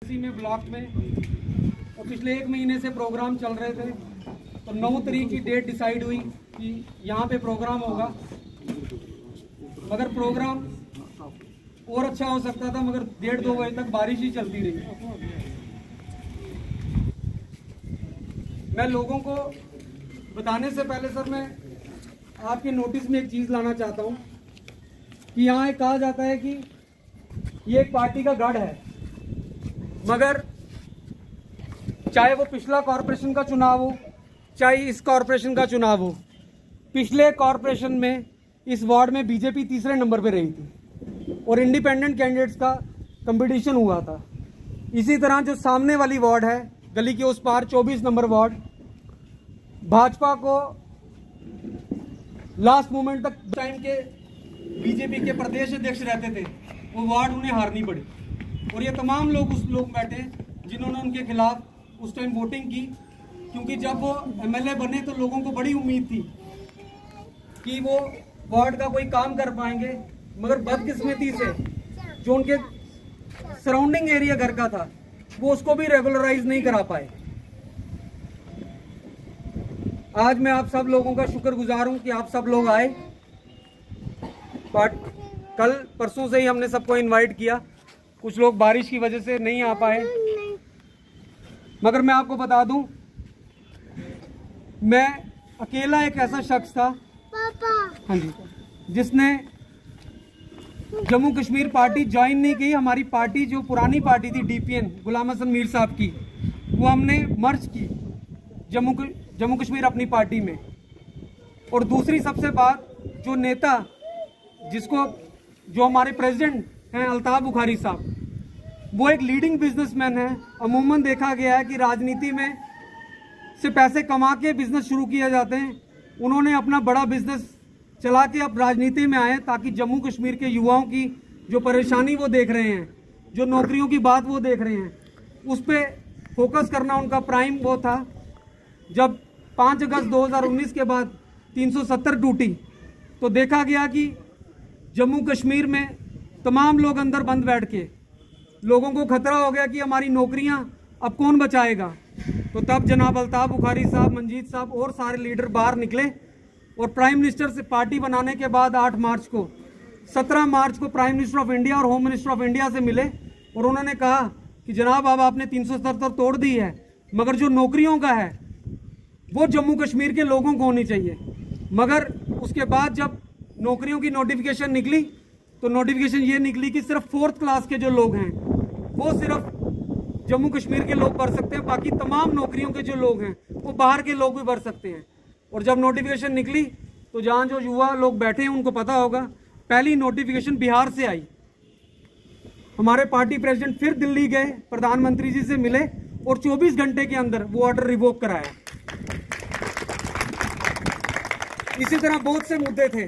MLC में block में, और पिछले 1 महीने से प्रोग्राम चल रहे थे। तो 9 तारीख की डेट डिसाइड हुई कि यहाँ पे प्रोग्राम होगा, मगर प्रोग्राम और अच्छा हो सकता था, मगर 1:30-2 बजे तक बारिश ही चलती रही। मैं लोगों को बताने से पहले सर, मैं आपके नोटिस में एक चीज़ लाना चाहता हूँ कि यहाँ एक कहा जाता है कि ये एक पार्टी का गढ़ है, मगर चाहे वो पिछला कॉरपोरेशन का चुनाव हो, चाहे इस कॉरपोरेशन का चुनाव हो, पिछले कॉरपोरेशन में इस वार्ड में बीजेपी तीसरे नंबर पे रही थी और इंडिपेंडेंट कैंडिडेट्स का कंपटीशन हुआ था। इसी तरह जो सामने वाली वार्ड है, गली के उस पार 24 नंबर वार्ड, भाजपा को लास्ट मोमेंट तक टाइम के बीजेपी के प्रदेश अध्यक्ष रहते थे, वो वार्ड उन्हें हारनी पड़ी। और ये तमाम लोग उस लोग बैठे जिन्होंने उनके खिलाफ उस टाइम वोटिंग की, क्योंकि जब वो एमएलए बने तो लोगों को बड़ी उम्मीद थी कि वो वार्ड का कोई काम कर पाएंगे, मगर बदकिस्मती से जो उनके सराउंडिंग एरिया घर का था वो उसको भी रेगुलराइज नहीं करा पाए। आज मैं आप सब लोगों का शुक्रगुजार हूं कि आप सब लोग आए। बट कल परसों से ही हमने सबको इनवाइट किया, कुछ लोग बारिश की वजह से नहीं आ पाए। मगर मैं आपको बता दूं, मैं अकेला एक ऐसा शख्स था, हाँ जी, जिसने जम्मू कश्मीर पार्टी ज्वाइन नहीं की। हमारी पार्टी जो पुरानी पार्टी थी डीपीएन गुलाम हसन मीर साहब की, वो हमने मर्ज की जम्मू कश्मीर अपनी पार्टी में। और दूसरी सबसे बात, जो नेता जो हमारे प्रेसिडेंट हैं अल्ताफ बुखारी साहब, वो एक लीडिंग बिजनेसमैन है। अमूमन देखा गया है कि राजनीति में से पैसे कमा के बिजनेस शुरू किए जाते हैं। उन्होंने अपना बड़ा बिजनेस चला के अब राजनीति में आए ताकि जम्मू कश्मीर के युवाओं की जो परेशानी वो देख रहे हैं, जो नौकरियों की बात वो देख रहे हैं, उस पर फोकस करना उनका प्राइम वो था। जब 5 अगस्त 2019 के बाद 370 टूटी तो देखा गया कि जम्मू कश्मीर में तमाम लोग अंदर बंद बैठ के, लोगों को खतरा हो गया कि हमारी नौकरियां अब कौन बचाएगा। तो तब जनाब अल्ताफ बुखारी साहब, मंजीत साहब और सारे लीडर बाहर निकले और प्राइम मिनिस्टर से पार्टी बनाने के बाद 8 मार्च को 17 मार्च को प्राइम मिनिस्टर ऑफ इंडिया और होम मिनिस्टर ऑफ इंडिया से मिले और उन्होंने कहा कि जनाब अब आपने 377 तोड़ दी है, मगर जो नौकरियों का है वो जम्मू कश्मीर के लोगों को होनी चाहिए। मगर उसके बाद जब नौकरियों की नोटिफिकेशन निकली तो नोटिफिकेशन ये निकली कि सिर्फ 4th क्लास के जो लोग हैं वो सिर्फ जम्मू कश्मीर के लोग भर सकते हैं, बाकी तमाम नौकरियों के जो लोग हैं वो बाहर के लोग भी भर सकते हैं। और जब नोटिफिकेशन निकली तो जहाँ जो युवा लोग बैठे हैं उनको पता होगा, पहली नोटिफिकेशन बिहार से आई। हमारे पार्टी प्रेसिडेंट फिर दिल्ली गए, प्रधानमंत्री जी से मिले और 24 घंटे के अंदर वो ऑर्डर रिवोक कराया। इसी तरह बहुत से मुद्दे थे,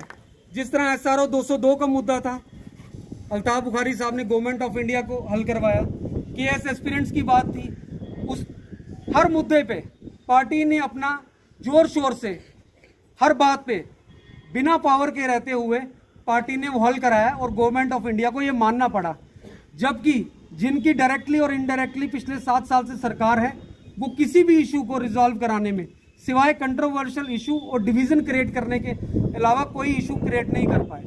जिस तरह SRO 202 का मुद्दा था, अल्ताफ बुखारी साहब ने गवर्नमेंट ऑफ इंडिया को हल करवाया। केएस एस्पिरेंट्स की बात थी, उस हर मुद्दे पे पार्टी ने अपना जोर शोर से हर बात पे बिना पावर के रहते हुए पार्टी ने वो हल कराया और गवर्नमेंट ऑफ इंडिया को ये मानना पड़ा। जबकि जिनकी डायरेक्टली और इनडायरेक्टली पिछले 7 साल से सरकार है, वो किसी भी इशू को रिजॉल्व कराने में सिवाय कंट्रोवर्शियल इशू और डिवीजन क्रिएट करने के अलावा कोई इशू क्रिएट नहीं कर पाए।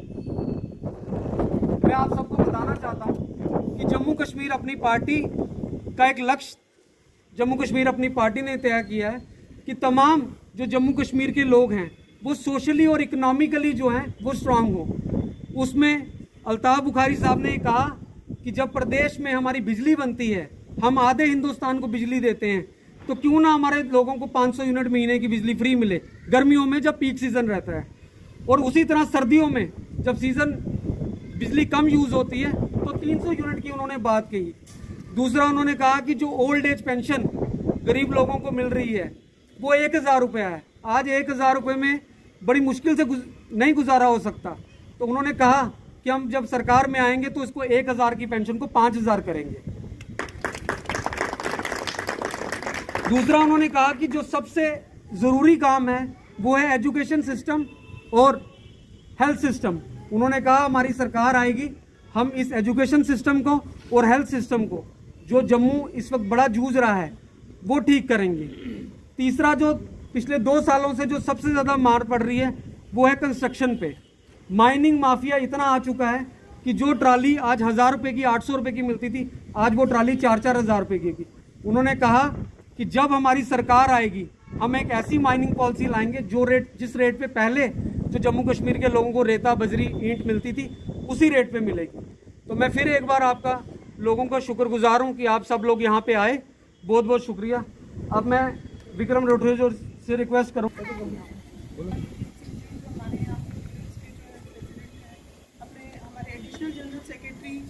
मैं आप सबको बताना चाहता हूं कि जम्मू कश्मीर अपनी पार्टी का एक लक्ष्य, जम्मू कश्मीर अपनी पार्टी ने तय किया है कि तमाम जो जम्मू कश्मीर के लोग हैं वो सोशली और इकोनॉमिकली जो हैं वो स्ट्रांग हो। उसमें अल्ताफ बुखारी साहब ने कहा कि जब प्रदेश में हमारी बिजली बनती है, हम आधे हिंदुस्तान को बिजली देते हैं, तो क्यों ना हमारे लोगों को 500 यूनिट महीने की बिजली फ्री मिले गर्मियों में जब पीक सीजन रहता है। और उसी तरह सर्दियों में जब सीजन बिजली कम यूज होती है तो 300 यूनिट की उन्होंने बात कही। दूसरा उन्होंने कहा कि जो ओल्ड एज पेंशन गरीब लोगों को मिल रही है वो 1000 रुपया है। आज 1000 रुपये में बड़ी मुश्किल से नहीं गुजारा हो सकता। तो उन्होंने कहा कि हम जब सरकार में आएंगे तो इसको 1000 की पेंशन को 5000 करेंगे। दूसरा उन्होंने कहा कि जो सबसे ज़रूरी काम है वो है एजुकेशन सिस्टम और हेल्थ सिस्टम। उन्होंने कहा हमारी सरकार आएगी, हम इस एजुकेशन सिस्टम को और हेल्थ सिस्टम को जो जम्मू इस वक्त बड़ा जूझ रहा है वो ठीक करेंगे। तीसरा, जो पिछले 2 सालों से जो सबसे ज़्यादा मार पड़ रही है वो है कंस्ट्रक्शन पे। माइनिंग माफिया इतना आ चुका है कि जो ट्राली आज 1000 रुपये की 800 रुपये की मिलती थी, आज वो ट्राली 4-4 हज़ार रुपये की। उन्होंने कहा कि जब हमारी सरकार आएगी हम एक ऐसी माइनिंग पॉलिसी लाएंगे जिस रेट पे पहले जो जम्मू कश्मीर के लोगों को रेता, बजरी, ईंट मिलती थी उसी रेट पे मिलेगी। तो मैं फिर एक बार आपका लोगों का शुक्रगुजार हूँ कि आप सब लोग यहाँ पे आए, बहुत बहुत शुक्रिया। अब मैं विक्रम रोठेजो से रिक्वेस्ट करूँ। जनरल सेक्रेटरी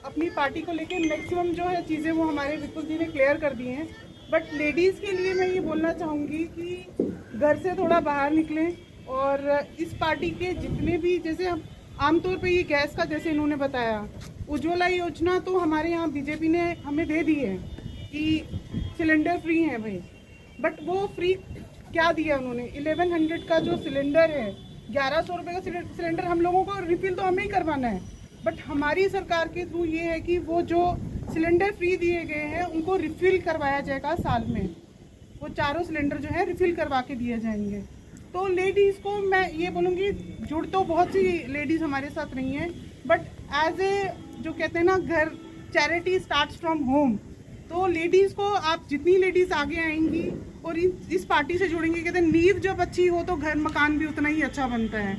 अपनी पार्टी को लेके मैक्सिमम जो है चीज़ें वो हमारे विपुल जी ने क्लियर कर दी हैं। बट लेडीज़ के लिए मैं ये बोलना चाहूँगी कि घर से थोड़ा बाहर निकलें और इस पार्टी के जितने भी, जैसे हम आमतौर पे ये गैस का जैसे इन्होंने बताया, उज्ज्वला योजना तो हमारे यहाँ बीजेपी ने हमें दे दी है कि सिलेंडर फ्री है भाई। बट वो फ्री क्या दिया उन्होंने? 1100 का जो सिलेंडर है, 1100 रुपये का सिलेंडर हम लोगों को रिफिल तो हमें ही करवाना है। बट हमारी सरकार के थ्रू ये है कि वो जो सिलेंडर फ्री दिए गए हैं उनको रिफिल करवाया जाएगा साल में। वो चारों सिलेंडर जो है रिफिल करवा के दिए जाएंगे। तो लेडीज़ को मैं ये बोलूँगी, जुड़ तो बहुत सी लेडीज़ हमारे साथ रही हैं, बट एज ए जो कहते हैं ना, घर चैरिटी स्टार्ट्स फ्रॉम होम। तो लेडीज़ को आप जितनी लेडीज़ आगे आएंगी और इस पार्टी से जुड़ेंगे, कहते हैं नींव जब अच्छी हो तो घर मकान भी उतना ही अच्छा बनता है।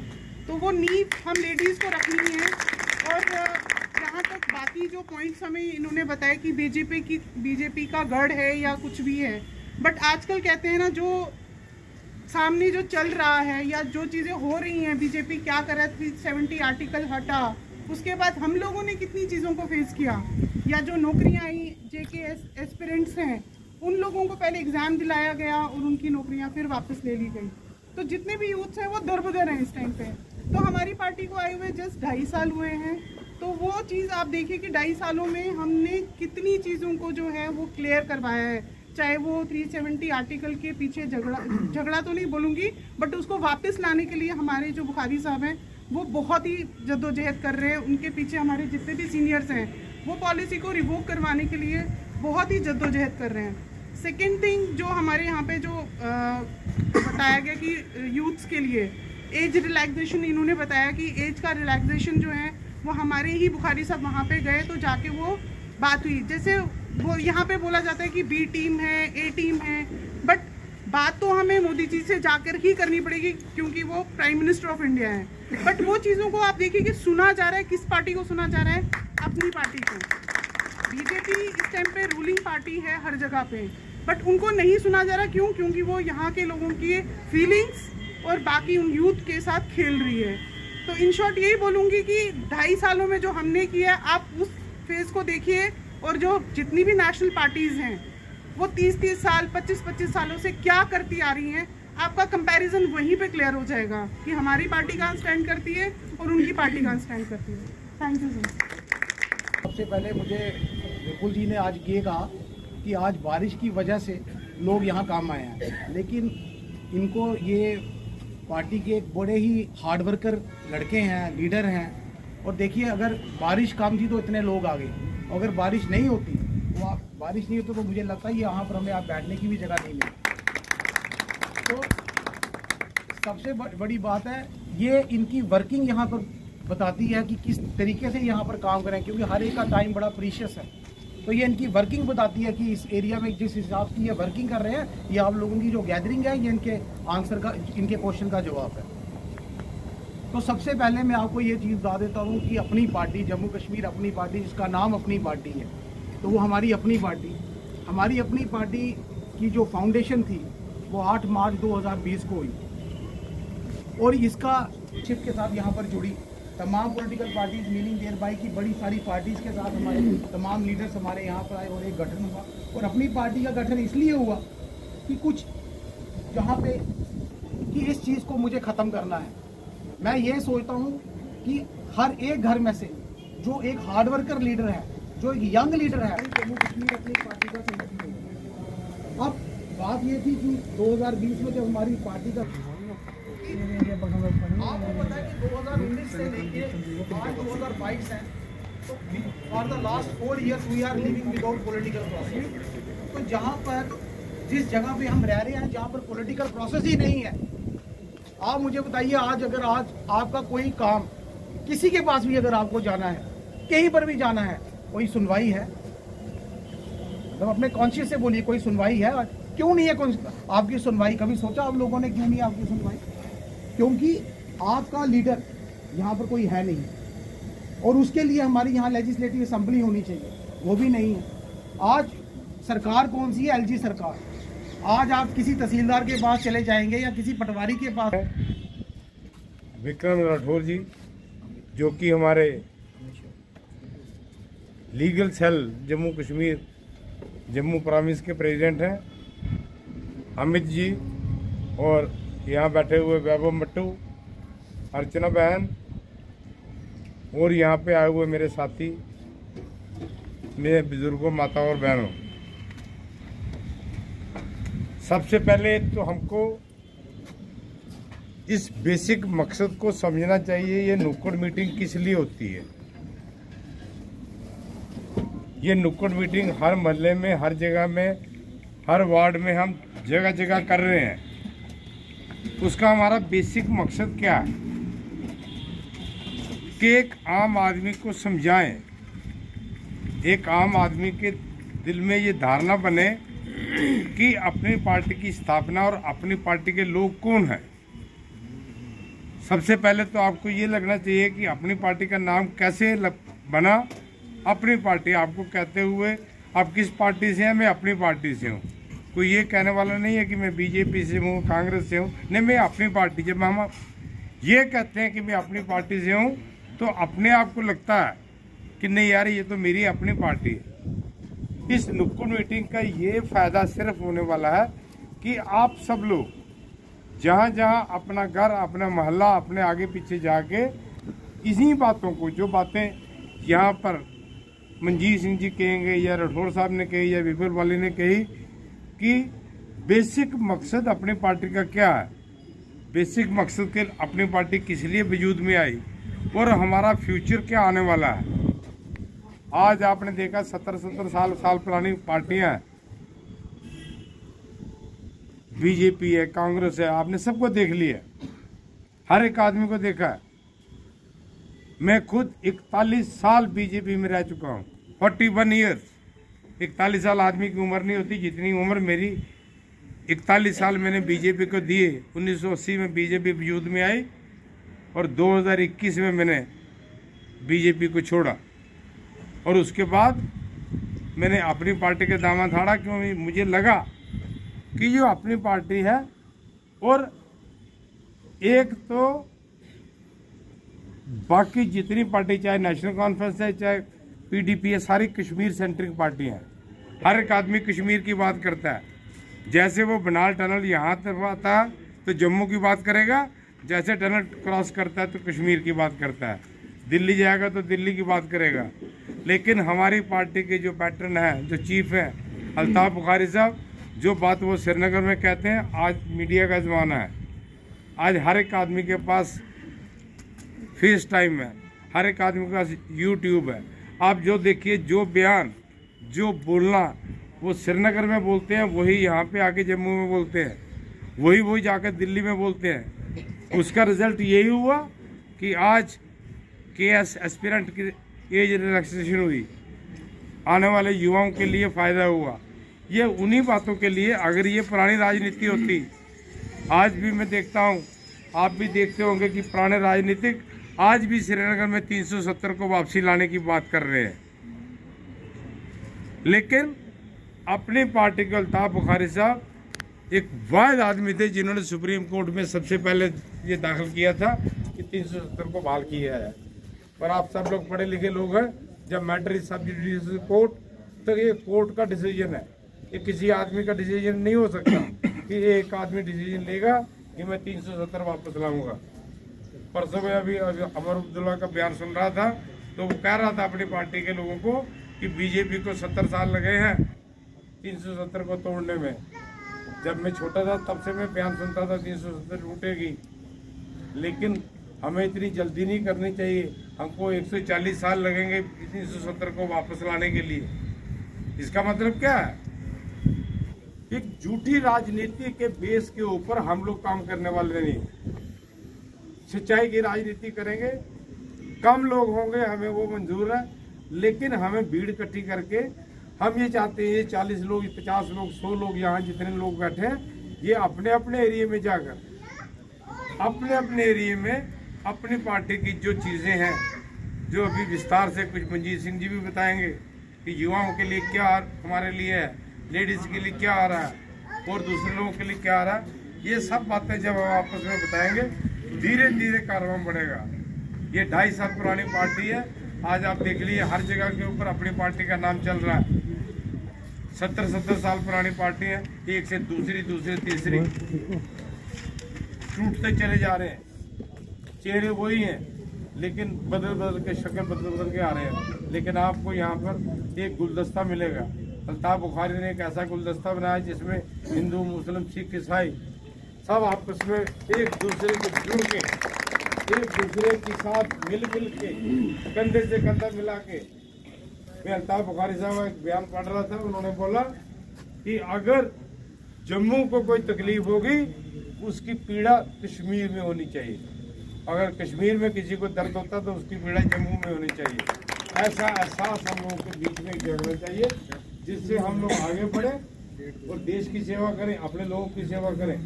तो वो नींव हम लेडीज़ को रखनी है। और जहाँ तक बाकी जो पॉइंट्स हमें इन्होंने बताया कि बीजेपी का गढ़ है या कुछ भी है, बट आजकल कहते हैं ना, जो सामने जो चल रहा है या जो चीज़ें हो रही हैं, बीजेपी क्या कर रहा है, 370 आर्टिकल हटा, उसके बाद हम लोगों ने कितनी चीज़ों को फेस किया, या जो नौकरियाँ आई जेके एस्पिरेंट्स हैं उन लोगों को पहले एग्ज़ाम दिलाया गया और उनकी नौकरियाँ फिर वापस ले ली गई। तो जितने भी यूथ्स हैं वो दरबदर हैं इस टाइम पे। तो हमारी पार्टी को आए हुए जस्ट 2.5 साल हुए हैं। तो वो चीज़ आप देखिए कि 2.5 सालों में हमने कितनी चीज़ों को जो है वो क्लियर करवाया है। चाहे वो 370 आर्टिकल के पीछे झगड़ा तो नहीं बोलूँगी, बट उसको वापस लाने के लिए हमारे जो बुखारी साहब हैं वो बहुत ही जद्दोजहद कर रहे हैं। उनके पीछे हमारे जितने भी सीनियर्स हैं वो पॉलिसी को रिवोक करवाने के लिए बहुत ही जद्दोजहद कर रहे हैं। सेकेंड थिंग, जो हमारे यहाँ पे जो बताया गया कि यूथ्स के लिए एज रिलैक्सेशन, इन्होंने बताया कि एज का रिलैक्सेशन जो है वो हमारे ही बुखारी साहब वहाँ पे गए तो जाके वो बात हुई। जैसे वो यहाँ पे बोला जाता है कि बी टीम है, ए टीम है, बट बात तो हमें मोदी जी से जाकर ही करनी पड़ेगी क्योंकि वो प्राइम मिनिस्टर ऑफ इंडिया है। बट वो चीज़ों को आप देखिए कि सुना जा रहा है, किस पार्टी को सुना जा रहा है? अपनी पार्टी को। बीजेपी इस टाइम पे रूलिंग पार्टी है हर जगह पे, बट उनको नहीं सुना जा रहा। क्यों? क्योंकि वो यहाँ के लोगों की फीलिंग्स और बाकी उन यूथ के साथ खेल रही है। तो इन शॉर्ट यही बोलूँगी कि 2.5 सालों में जो हमने किया है, आप उस फेज़ को देखिए, और जो जितनी भी नेशनल पार्टीज़ हैं वो 30-30 साल 25-25 सालों से क्या करती आ रही हैं, आपका कंपैरिजन वहीं पे क्लियर हो जाएगा कि हमारी पार्टी कहाँ स्टैंड करती है और उनकी पार्टी कहाँ स्टैंड करती है। Thank you sir. सबसे पहले मुझे विपुल जी ने आज ये कहा कि आज बारिश की वजह से लोग यहाँ काम आए हैं, लेकिन इनको ये पार्टी के बड़े ही हार्ड वर्कर लड़के हैं, लीडर हैं। और देखिए, अगर बारिश कम थी तो इतने लोग आ गए, अगर बारिश नहीं होती तो मुझे लगता है यहाँ पर हमें आप बैठने की भी जगह नहीं मिली। तो सबसे बड़ी बात है, ये इनकी वर्किंग यहाँ पर बताती है कि किस तरीके से यहाँ पर काम करें, क्योंकि हर एक का टाइम बड़ा प्रीशियस है। तो ये इनकी वर्किंग बताती है कि इस एरिया में जिस हिसाब से ये वर्किंग कर रहे हैं, ये आप लोगों की जो गैदरिंग है, ये इनके आंसर का, इनके क्वेश्चन का जवाब है। तो सबसे पहले मैं आपको ये चीज़ बता देता हूँ कि अपनी पार्टी, जम्मू कश्मीर अपनी पार्टी, जिसका नाम अपनी पार्टी है, तो वो हमारी अपनी पार्टी की जो फाउंडेशन थी वो 8 मार्च 2020 को हुई, और इसका शिप के साथ यहाँ पर जुड़ी तमाम political parties, meaning thereby की बड़ी सारी पार्टीज़ के साथ हमारे तमाम लीडर्स हमारे यहाँ पर आए और एक गठन हुआ। और अपनी पार्टी का गठन इसलिए हुआ कि कुछ जहाँ पे कि इस चीज़ को मुझे ख़त्म करना है। मैं ये सोचता हूँ कि हर एक घर में से जो एक हार्ड वर्कर लीडर है, जो एक यंग लीडर है, जम्मू कश्मीर अपनी पार्टी का संगठन होगा। अब बात ये थी कि 2020 में जब हमारी पार्टी का आपको पता है कि 2019 से लेके आज 2022 है, तो for the last 4 years we are living without political process. तो जहाँ पर जिस जगह पे हम रह रहे हैं जहाँ पर पॉलिटिकल प्रोसेस ही नहीं है, आप मुझे बताइए आज अगर आज आपका कोई काम किसी के पास भी अगर आपको जाना है, कहीं पर भी जाना है, कोई सुनवाई है? मतलब अपने कॉन्शियस से बोलिए, कोई सुनवाई है? क्यों नहीं है आपकी सुनवाई? कभी सोचा आप लोगों ने क्यों नहीं है आपकी सुनवाई? क्योंकि आपका लीडर यहाँ पर कोई है नहीं, और उसके लिए हमारी यहाँ लेजिस्लेटिव असेंबली होनी चाहिए, वो भी नहीं है। आज सरकार कौन सी है? एलजी सरकार। आज आप किसी तहसीलदार के पास चले जाएंगे या किसी पटवारी के पास। विक्रम राठौर जी, जो कि हमारे legal cell Jammu Kashmir Jammu province के प्रेसिडेंट हैं, अमित जी, और यहाँ बैठे हुए वैभव मट्टू, अर्चना बहन, और यहाँ पे आए हुए मेरे साथी, मेरे बुजुर्गों, माता और बहनों। सबसे पहले तो हमको इस बेसिक मकसद को समझना चाहिए, ये नुक्कड़ मीटिंग किस लिए होती है। ये नुक्कड़ मीटिंग हर मोहल्ले में, हर जगह में, हर वार्ड में हम जगह जगह कर रहे हैं। उसका हमारा बेसिक मकसद क्या है कि एक आम आदमी को समझाएं, एक आम आदमी के दिल में ये धारणा बने कि अपनी पार्टी की स्थापना और अपनी पार्टी के लोग कौन हैं। सबसे पहले तो आपको ये लगना चाहिए कि अपनी पार्टी का नाम कैसे बना। अपनी पार्टी आपको कहते हुए आप किस पार्टी से हैं? मैं अपनी पार्टी से हूँ। कोई ये कहने वाला नहीं है कि मैं बीजेपी से हूँ, कांग्रेस से हूँ, नहीं, मैं अपनी पार्टी। जब हम ये कहते हैं कि मैं अपनी पार्टी से हूँ तो अपने आप को लगता है कि नहीं यार, ये तो मेरी अपनी पार्टी है। इस नुक्कड़ मीटिंग का ये फायदा सिर्फ होने वाला है कि आप सब लोग जहाँ जहाँ अपना घर, अपना मोहल्ला, अपने आगे पीछे जाके इन्हीं बातों को, जो बातें यहाँ पर मंजीत सिंह जी कहेंगे या राठौर साहब ने कही या विपुल वाली ने कही, कि बेसिक मकसद अपनी पार्टी का क्या है, बेसिक मकसद के अपनी पार्टी किस लिए वजूद में आई और हमारा फ्यूचर क्या आने वाला है। आज आपने देखा 70-70 साल पुरानी पार्टियां हैं, बीजेपी है, कांग्रेस है, आपने सबको देख लिया, हर एक आदमी को देखा है। मैं खुद 41 साल बीजेपी में रह चुका हूँ, 41 ईयर्स। 41 साल आदमी की उम्र नहीं होती, जितनी उम्र मेरी 41 साल मैंने बीजेपी को दिए। 1980 में बीजेपी वजूद में आई और 2021 में मैंने बीजेपी को छोड़ा, और उसके बाद मैंने अपनी पार्टी के दामन थाड़ा, क्यों मुझे लगा कि जो अपनी पार्टी है, और एक तो बाकी जितनी पार्टी, चाहे नेशनल कॉन्फ्रेंस है, चाहे पीडीपी है, सारी कश्मीर सेंट्रिक पार्टियां हैं। हर एक आदमी कश्मीर की बात करता है। जैसे वो बनाल टनल यहाँ तक आता है तो जम्मू की बात करेगा, जैसे टनल क्रॉस करता है तो कश्मीर की बात करता है, दिल्ली जाएगा तो दिल्ली की बात करेगा। लेकिन हमारी पार्टी के जो पैटर्न है, जो चीफ है अल्ताफ बुखारी साहब, जो बात वो श्रीनगर में कहते हैं, आज मीडिया का ज़माना है। आज हर एक आदमी के पास फेस टाइम है, हर एक आदमी के पास यूट्यूब है। आप जो देखिए, जो बयान, जो बोलना वो श्रीनगर में बोलते हैं, वही यहाँ पे आके जम्मू में बोलते हैं, वही जाकर दिल्ली में बोलते हैं। उसका रिजल्ट यही हुआ कि आज केएस एस्पिरेंट की एज रिलैक्सेशन हुई, आने वाले युवाओं के लिए फ़ायदा हुआ। ये उन्हीं बातों के लिए, अगर ये पुरानी राजनीति होती, आज भी मैं देखता हूँ, आप भी देखते होंगे कि पुराने राजनीतिक आज भी श्रीनगर में 370 को वापसी लाने की बात कर रहे हैं। लेकिन अपनी पार्टी के अल्ताफ बुखारी साहब एक वाहिद आदमी थे जिन्होंने सुप्रीम कोर्ट में सबसे पहले ये दाखिल किया था कि 370 को बहाल किया है। पर आप सब लोग पढ़े लिखे लोग हैं, जब मैटर इज सब जुडिशियल कोर्ट, तो ये कोर्ट का डिसीजन है, ये किसी आदमी का डिसीजन नहीं हो सकता कि एक आदमी डिसीजन लेगा कि मैं 370 वापस लाऊंगा। परसों में अभी अमर अब्दुल्ला का बयान सुन रहा था, तो वो कह रहा था अपनी पार्टी के लोगों को कि बीजेपी को 70 साल लगे हैं 370 को तोड़ने में। जब मैं छोटा था तब से मैं बयान सुनता था 370 टूटेगी, लेकिन हमें इतनी जल्दी नहीं करनी चाहिए। हमको 140 साल लगेंगे 1970 को वापस लाने के लिए। इसका मतलब क्या है? एक झूठी राजनीति के बेस के ऊपर हम लोग काम करने वाले नहीं। सच्चाई की राजनीति करेंगे, कम लोग होंगे, हमें वो मंजूर है, लेकिन हमें भीड़ इकट्ठी करके हम ये चाहते हैं ये 40 लोग, 50 लोग, 100 लोग, यहाँ जितने लोग बैठे हैं, ये अपने अपने एरिया में जाकर अपने अपने एरिया में अपनी पार्टी की जो चीजें हैं, जो अभी विस्तार से कुछ मंजीत सिंह जी भी बताएंगे कि युवाओं के लिए क्या हमारे लिए है, लेडीज के लिए क्या आ रहा है और दूसरे लोगों के लिए क्या आ रहा है, ये सब बातें जब हम आपस में बताएंगे धीरे धीरे कारवां बढ़ेगा। ये 2.5 साल पुरानी पार्टी है। आज आप देख लीजिए हर जगह के ऊपर अपनी पार्टी का नाम चल रहा है। 70 साल पुरानी पार्टी है, एक से दूसरी तीसरी टूटते चले जा रहे हैं। चेहरे वही हैं, लेकिन बदल के शक्ल बदल के आ रहे हैं। लेकिन आपको यहाँ पर एक गुलदस्ता मिलेगा। अल्ताफ बुखारी ने एक ऐसा गुलदस्ता बनाया जिसमें हिंदू, मुस्लिम, सिख, ईसाई सब आपस में एक दूसरे को जुड़ के, एक दूसरे के साथ मिल के, कंधे से कंधा मिला के। मैं अल्ताफ बुखारी साहब एक बयान पढ़ रहा था, उन्होंने बोला कि अगर जम्मू को कोई तकलीफ होगी उसकी पीड़ा कश्मीर में होनी चाहिए, अगर कश्मीर में किसी को दर्द होता तो उसकी पीड़ा जम्मू में होनी चाहिए। ऐसा एहसास हम लोगों के बीच में जगना चाहिए जिससे हम लोग आगे बढ़े और देश की सेवा करें, अपने लोगों की सेवा करें।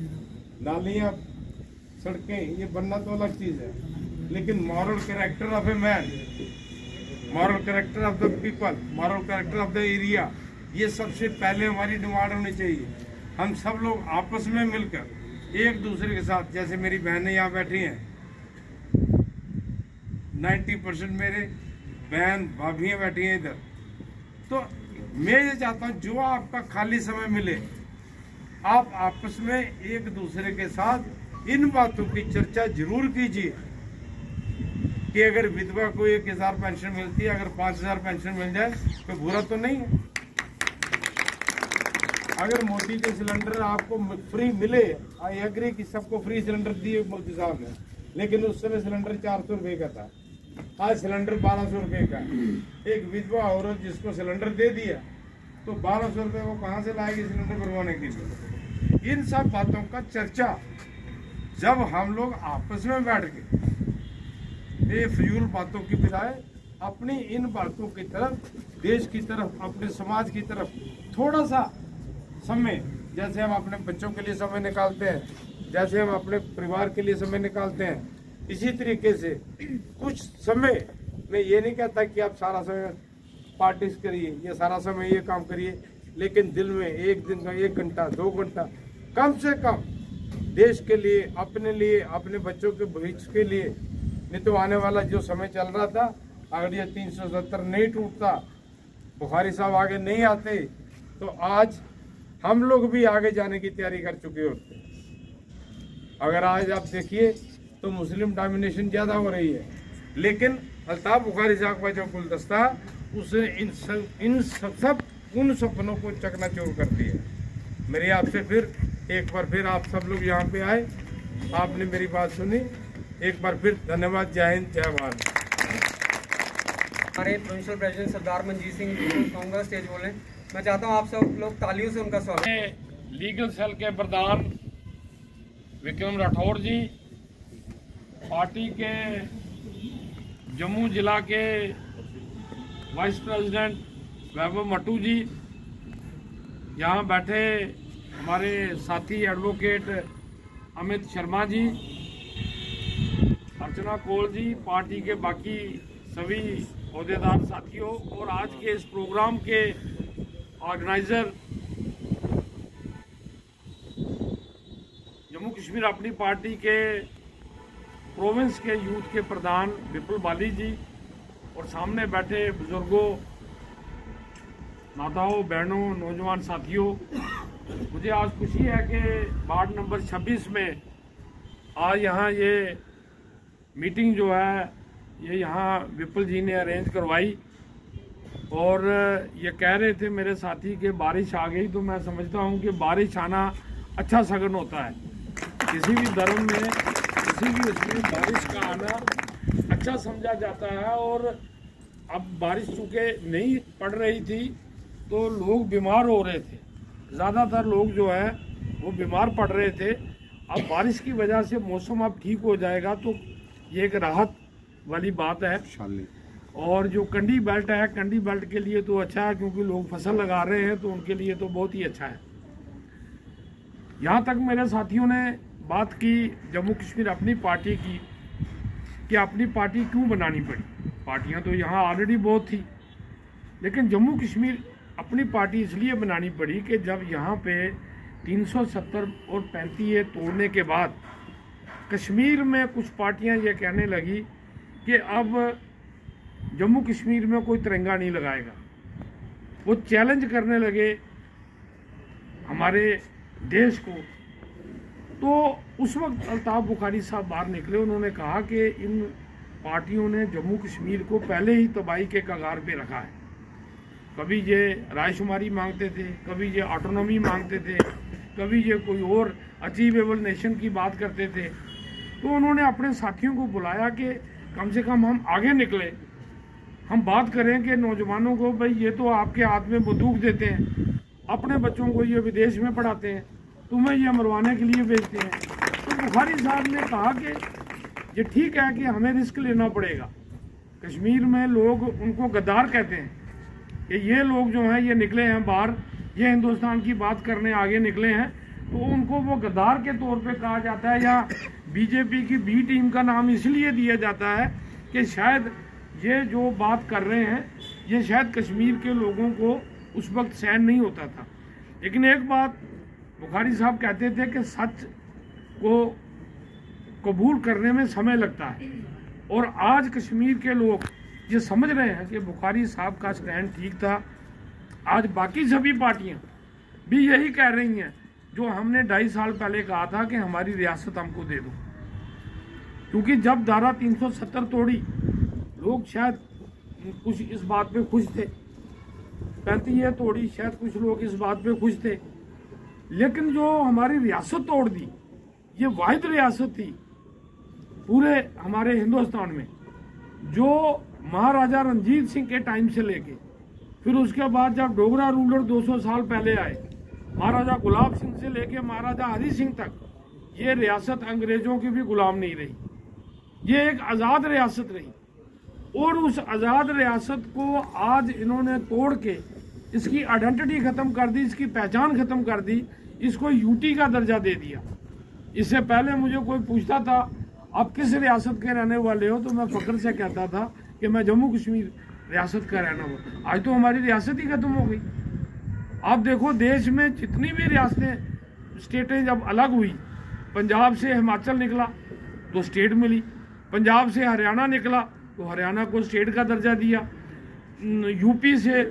नालियाँ, सड़कें ये बनना तो अलग चीज़ है, लेकिन moral character of a man, moral character of the people, moral character of the area, ये सबसे पहले हमारी डिमांड होनी चाहिए। हम सब लोग आपस में मिलकर एक दूसरे के साथ, जैसे मेरी बहनें यहाँ बैठी हैं, 90% मेरे बहन भाभियाँ बैठी हैं इधर। तो मैं ये चाहता हूँ जो आपका खाली समय मिले आप आपस में एक दूसरे के साथ इन बातों की चर्चा जरूर कीजिए कि अगर विधवा को 1000 पेंशन मिलती है, अगर 5000 पेंशन मिल जाए तो बुरा तो नहीं है। अगर मोदी के सिलेंडर आपको फ्री मिले, आई एग्री कि सबको फ्री सिलेंडर दिए मोदी साहब ने, लेकिन उस समय सिलेंडर 400 रुपये का था, आज सिलेंडर 1200 रुपये का। एक विधवा औरत जिसको सिलेंडर दे दिया तो 1200 रुपये वो कहाँ से लाएगी सिलेंडर भरवाने के लिए? इन सब बातों का चर्चा जब हम लोग आपस में बैठ के बेफजूल बातों की बजाय अपनी इन बातों की तरफ, देश की तरफ, अपने समाज की तरफ थोड़ा सा समय, जैसे हम अपने बच्चों के लिए समय निकालते हैं, जैसे हम अपने परिवार के लिए समय निकालते हैं, इसी तरीके से कुछ समय, मैं ये नहीं कहता कि आप सारा समय पार्टी करिए या सारा समय ये काम करिए, लेकिन दिल में एक दिन का 1 घंटा 2 घंटा कम से कम देश के लिए, अपने बच्चों के भविष्य के लिए। नहीं तो आने वाला जो समय चल रहा था, अगर ये 370 नहीं टूटता, बुखारी साहब आगे नहीं आते, तो आज हम लोग भी आगे जाने की तैयारी कर चुके होते। अगर आज आप देखिए तो मुस्लिम डोमिनेशन ज़्यादा हो रही है, लेकिन अल्ताफ बुखारी साहब का जो गुलदस्ता उसने उन सपनों को चकनाचूर कर दिया। मेरी आपसे फिर एक बार फिर आप सब लोग यहाँ पे आए, आपने मेरी बात सुनी, एक बार फिर धन्यवाद। जय हिंद, जय भारत। हमारे प्रोविंशियल प्रेसिडेंट सरदार मंजीत सिंह कहूँगा स्टेज बोले। मैं चाहता हूँ आप सब लोग तालियों से उनका स्वागत। लीगल सेल के प्रधान विक्रम राठौर जी, पार्टी के जम्मू जिला के वाइस प्रेसिडेंट वैभव मट्टू जी, यहाँ बैठे हमारे साथी एडवोकेट अमित शर्मा जी, अर्चना कौल जी, पार्टी के बाकी सभी अहदेदार साथियों, और आज के इस प्रोग्राम के ऑर्गेनाइजर जम्मू कश्मीर अपनी पार्टी के प्रोविंस के यूथ के प्रधान विपुल बाली जी, और सामने बैठे बुजुर्गों, माताओं, बहनों, नौजवान साथियों, मुझे आज खुशी है कि वार्ड नंबर 26 में आज यहाँ ये मीटिंग जो है ये यहाँ विपुल जी ने अरेंज करवाई। और ये कह रहे थे मेरे साथी कि बारिश आ गई, तो मैं समझता हूँ कि बारिश आना अच्छा शगुन होता है। किसी भी धर्म में, किसी भी उसमें बारिश का आना अच्छा समझा जाता है। और अब बारिश चूँकि नहीं पड़ रही थी तो लोग बीमार हो रहे थे, ज़्यादातर लोग जो है वो बीमार पड़ रहे थे। अब बारिश की वजह से मौसम अब ठीक हो जाएगा तो ये एक राहत वाली बात है। और जो कंडी बेल्ट है, कंडी बेल्ट के लिए तो अच्छा है क्योंकि लोग फसल लगा रहे हैं तो उनके लिए तो बहुत ही अच्छा है। यहाँ तक मेरे साथियों ने बात की जम्मू कश्मीर अपनी पार्टी की कि अपनी पार्टी क्यों बनानी पड़ी। पार्टियाँ तो यहाँ ऑलरेडी बहुत थी, लेकिन जम्मू कश्मीर अपनी पार्टी इसलिए बनानी पड़ी कि जब यहाँ पे 370 और 35 तोड़ने के बाद कश्मीर में कुछ पार्टियाँ ये कहने लगी कि अब जम्मू कश्मीर में कोई तिरंगा नहीं लगाएगा। वो चैलेंज करने लगे हमारे देश को। तो उस वक्त अल्ताफ बुखारी साहब बाहर निकले, उन्होंने कहा कि इन पार्टियों ने जम्मू कश्मीर को पहले ही तबाही के कगार पे रखा है। कभी ये रायशुमारी मांगते थे, कभी ये ऑटोनॉमी मांगते थे, कभी ये कोई और अचीवेबल नेशन की बात करते थे। तो उन्होंने अपने साथियों को बुलाया कि कम से कम हम आगे निकले, हम बात करें कि नौजवानों को भाई ये तो आपके हाथ में बंदूक देते हैं, अपने बच्चों को ये विदेश में पढ़ाते हैं, तुम्हें ये मरवाने के लिए भेजते हैं। तो बुखारी साहब ने कहा कि ये ठीक है कि हमें रिस्क लेना पड़ेगा। कश्मीर में लोग उनको गद्दार कहते हैं कि ये लोग जो हैं ये निकले हैं बाहर, ये हिंदुस्तान की बात करने आगे निकले हैं, तो उनको वो गद्दार के तौर पे कहा जाता है। या बीजेपी की बी टीम का नाम इसलिए दिया जाता है कि शायद ये जो बात कर रहे हैं ये शायद कश्मीर के लोगों को उस वक्त सहन नहीं होता था। लेकिन एक बात बुखारी साहब कहते थे कि सच को कबूल करने में समय लगता है। और आज कश्मीर के लोग ये समझ रहे हैं कि बुखारी साहब का स्टैंड ठीक था। आज बाकी सभी पार्टियां भी यही कह रही हैं जो हमने 2.5 साल पहले कहा था कि हमारी रियासत हमको दे दो। क्योंकि जब धारा 370 तोड़ी लोग शायद कुछ इस बात पे खुश थे, 35 तोड़ी शायद कुछ लोग इस बात पे खुश थे, लेकिन जो हमारी रियासत तोड़ दी, ये वाहिद रियासत थी पूरे हमारे हिंदुस्तान में जो महाराजा रंजीत सिंह के टाइम से लेके फिर उसके बाद जब डोगरा रूलर 200 साल पहले आए, महाराजा गुलाब सिंह से लेके महाराजा हरि सिंह तक, ये रियासत अंग्रेजों की भी गुलाम नहीं रही। ये एक आज़ाद रियासत रही। और उस आज़ाद रियासत को आज इन्होंने तोड़ के इसकी आइडेंटिटी ख़त्म कर दी, इसकी पहचान ख़त्म कर दी, इसको यूटी का दर्जा दे दिया। इससे पहले मुझे कोई पूछता था आप किस रियासत के रहने वाले हो, तो मैं फ़ख्र से कहता था कि मैं जम्मू कश्मीर रियासत का रहना हूँ। आज तो हमारी रियासत ही ख़त्म हो गई। आप देखो देश में जितनी भी रियासतें स्टेटें जब अलग हुई, पंजाब से हिमाचल निकला तो स्टेट मिली, पंजाब से हरियाणा निकला तो हरियाणा को स्टेट का दर्जा दिया, यूपी से